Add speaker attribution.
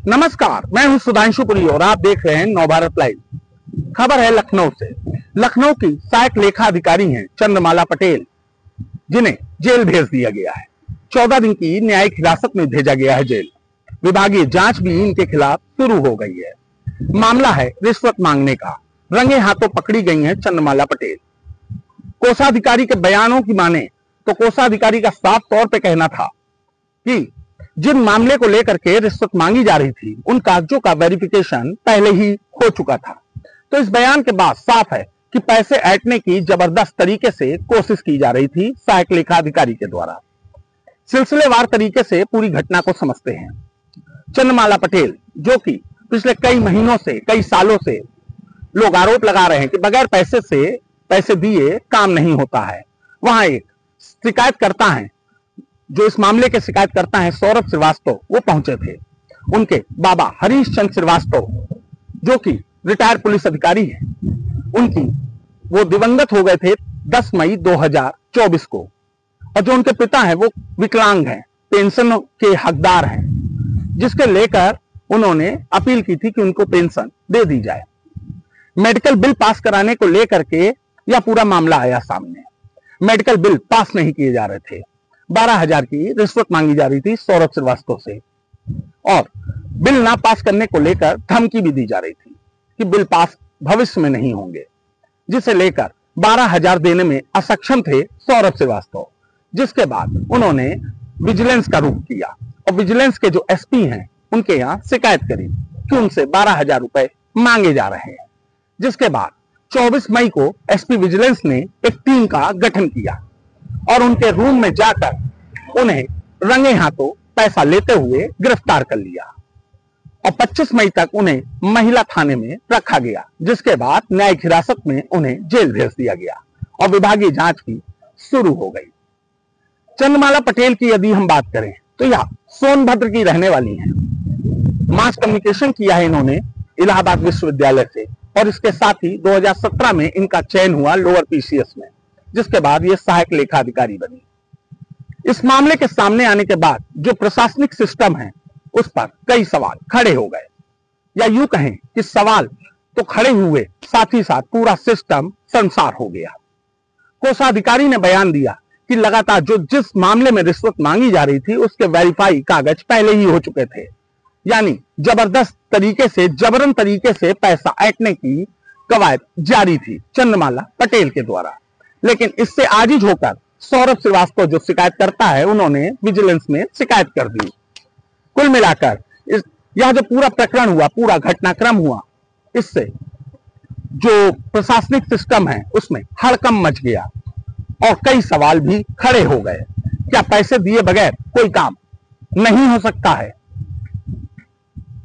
Speaker 1: नमस्कार, मैं हूं सुधांशुपुरी और आप देख रहे हैं नवभारत लाइव। खबर है लखनऊ से। लखनऊ की सहायक लेखा अधिकारी हैं चंद्रमाला पटेल, जिन्हें जेल भेज दिया गया है। 14 दिन की न्यायिक हिरासत में भेजा गया है जेल। विभागीय जांच भी इनके खिलाफ शुरू हो गई है। मामला है रिश्वत मांगने का। रंगे हाथों पकड़ी गई हैं चंद्रमाला पटेल। कोषाधिकारी के बयानों की माने तो कोषाधिकारी का साफ तौर पे कहना था कि जिन मामले को लेकर के रिश्वत मांगी जा रही थी उन कागजों का वेरिफिकेशन पहले ही हो चुका था। तो इस बयान के बाद साफ है कि पैसे ऐंठने की जबरदस्त तरीके से कोशिश की जा रही थी सहायक लेखा अधिकारी के द्वारा। सिलसिलेवार तरीके से पूरी घटना को समझते हैं। चंद्रमाला पटेल, जो कि पिछले कई महीनों से, कई सालों से लोग आरोप लगा रहे हैं कि बगैर पैसे दिए काम नहीं होता है। वहां एक शिकायत करता है, जो इस मामले के शिकायत करता है सौरभ श्रीवास्तव, वो पहुंचे थे। उनके बाबा हरीश चंद्र श्रीवास्तव, जो कि रिटायर्ड पुलिस अधिकारी हैं, वो दिवंगत हो गए थे 10 मई 2024 को। और जो उनके पिता हैं वो विकलांग हैं, पेंशन के हकदार हैं, जिसके लेकर उन्होंने अपील की थी कि उनको पेंशन दे दी जाए। मेडिकल बिल पास कराने को लेकर के यह पूरा मामला आया सामने। मेडिकल बिल पास नहीं किए जा रहे थे। 12,000 की रिश्वत मांगी जा रही थी सौरभ श्रीवास्तव से, और बिल ना पास करने को लेकर धमकी भी दी जा रही थी कि बिल पास भविष्य में नहीं होंगे, जिसे लेकर 12,000 देने में असक्षम थे सौरभ श्रीवास्तव। जिसके बाद उन्होंने विजिलेंस का रुख किया और विजिलेंस के जो एसपी हैं उनके यहां शिकायत करी कि उनसे 12,000 रुपए मांगे जा रहे हैं। जिसके बाद 24 मई को एसपी विजिलेंस ने एक टीम का गठन किया और उनके रूम में जाकर उन्हें रंगे हाथों पैसा लेते हुए गिरफ्तार कर लिया और 25 मई तक उन्हें महिला थाने में रखा गया। जिसके बाद न्यायिक हिरासत में उन्हें जेल भेज दिया गया और विभागीय जांच भी शुरू हो गई। चंद्रमाला पटेल की यदि हम बात करें तो यह सोनभद्र की रहने वाली हैं। मास कम्युनिकेशन किया है इन्होंने इलाहाबाद विश्वविद्यालय से, और इसके साथ ही 2017 में इनका चयन हुआ लोअर पीसीएस में, जिसके बाद ये सहायक लेखा अधिकारी बनी। इस मामले के सामने आने के बाद जो प्रशासनिक सिस्टम है उस पर कई सवाल खड़े हो गए, या यूं कहें कि सवाल तो खड़े हुए, साथ ही साथ पूरा सिस्टम संसार हो गया। कोषाधिकारी ने बयान दिया कि लगातार जिस मामले में रिश्वत मांगी जा रही थी उसके वेरीफाई कागज पहले ही हो चुके थे, यानी जबरदस्त तरीके से, जबरन तरीके से पैसा ऐंठने की कवायद जारी थी चंद्रमाला पटेल के द्वारा। लेकिन इससे आजिज होकर सौरभ श्रीवास्तव जो शिकायत करता है, उन्होंने विजिलेंस में शिकायत कर दी। कुल मिलाकर यह जो पूरा प्रकरण हुआ, पूरा घटनाक्रम हुआ, इससे जो प्रशासनिक सिस्टम है उसमें हड़कंप मच गया और कई सवाल भी खड़े हो गए। क्या पैसे दिए बगैर कोई काम नहीं हो सकता है?